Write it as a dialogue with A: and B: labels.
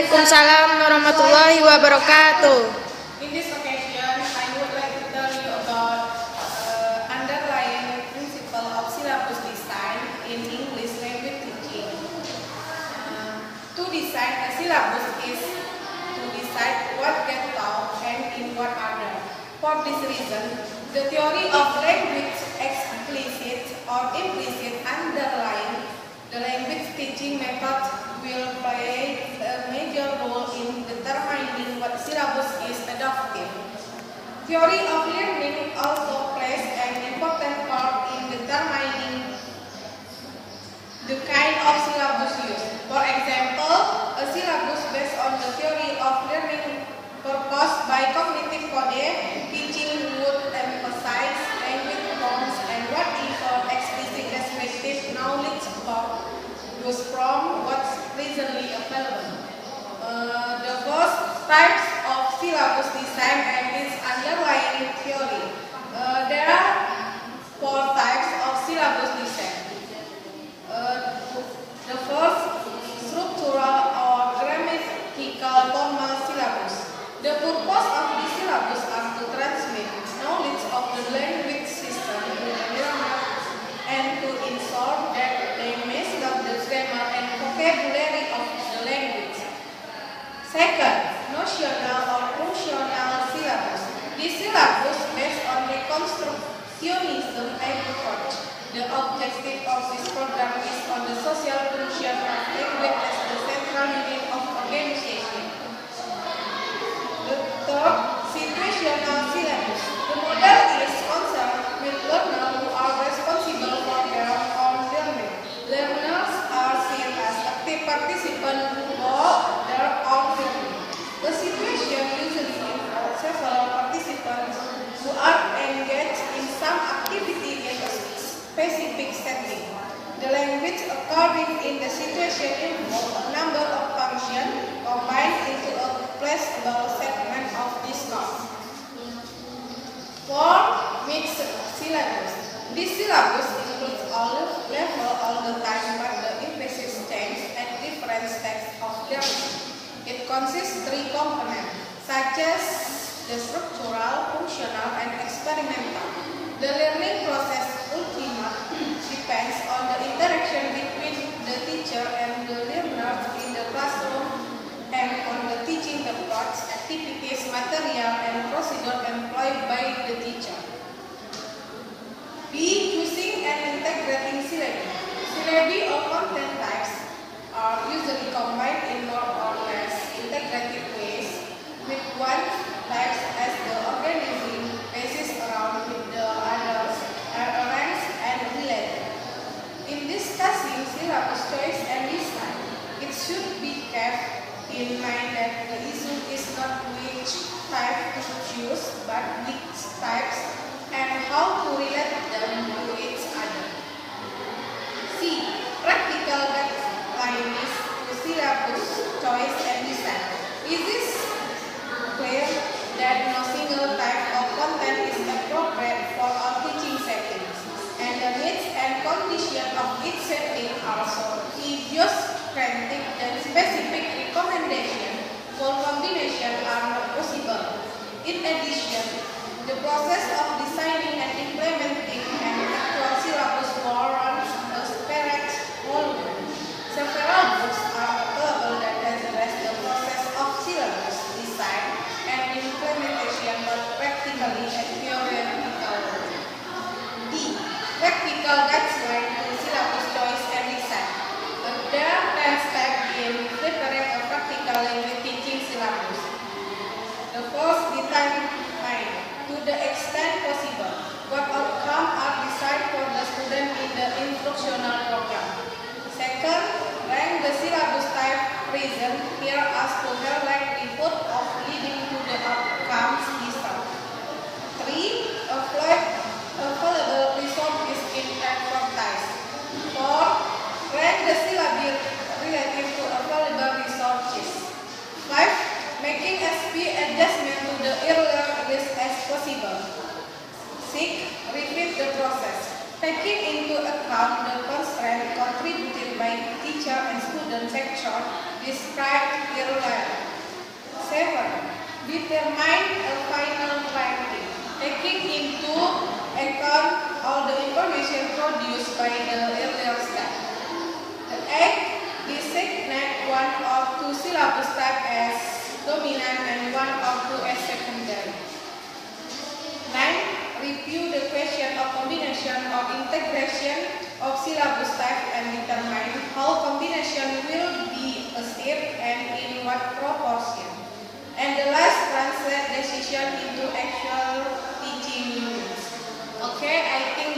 A: Waalaikumsalam warahmatullahi wabarakatuh.
B: In this occasion, I would like to tell you about underlying principle of syllabus design in English language teaching. To design a syllabus is to decide what gets taught and in what order. For this reason, the theory of language explicit or implicit underlying the language teaching method will play a major role in determining what syllabus is adopted. Theory of learning also plays an important part in determining the kind of syllabus used. For example, a syllabus based on the theory of learning proposed by Cognitive Code teaching would emphasize language forms and whatever explicit descriptive knowledge about those from what's presently available. The first types of syllabus design and its underlying theory. There are four types of syllabus design. The first, structural or grammatical formal syllabus. The purpose of this syllabus are to transmit knowledge of the language system to the learner and to ensure that they master the grammar and vocabulary of the language. Second, notional or functional syllabus. This syllabus based on reconstructionism approach. The objective of this program is on the social function of language as the central unit of organization. The third, situational syllabus. The model is concerned with learners who are responsible for their own learning. Learners are seen as active participants who know their own learning. The situation usually involves several participants who are engaged in some activity in a specific setting. The language occurring in the situation involves a number of functions combined into a flexible segment of discourse. Four, mixed syllabus. This syllabus includes all level all the time, but the emphasis change at different stages of learning. It consists three components, such as the structural, functional, and experimental. The learning process ultimately depends on the interaction between the teacher and the learner in the classroom and on the teaching approach, activities, material, and procedure employed by the teacher. B. Choosing and integrating syllabi. Syllabi or content types are usually combined in more or less integrated ways, with one type as the organizing basis around with the others are arranged and related. In discussing syllabus choice and design, it should be kept in mind that the issue is not which type to choose, but which types and how to relate them to each other. C. Practical guidelines to syllabus choice and design. Is this clear that no single type of content is appropriate for all teaching settings, and the needs and conditions of each setting are so idiosyncratic that specific recommendations for combination are not possible. In addition, the process of designing and implementing an actual syllabus warrants a separate volume. Several books are available that address the process of syllabus design and implementation, but practically and theoretically. D. Practical guidelines to syllabus choice and design. There are 10 steps in preparing a practical language teaching syllabus. The first, determine to the extent possible what outcomes are desired for the student in the instructional program. Second, rank the syllabus type present here as to their likelihood of leading to the outcomes desired. 3. Available resources in expertise. 4. Rank the syllabi relative to available resources. 5. Making SP adjustment to the earliest as possible. 6. Repeat the process, taking into account the constraints by teacher and student section described earlier. 7. Determine a final ranking, taking into account all the information produced by the earlier step. 8. Designate one or two syllabus types as dominant and one or two as secondary. 9. Review the question of combination or integration of syllabus type and determine how combination will be achieved and in what proportion. And the last, translate decision into actual teaching units. Okay, I think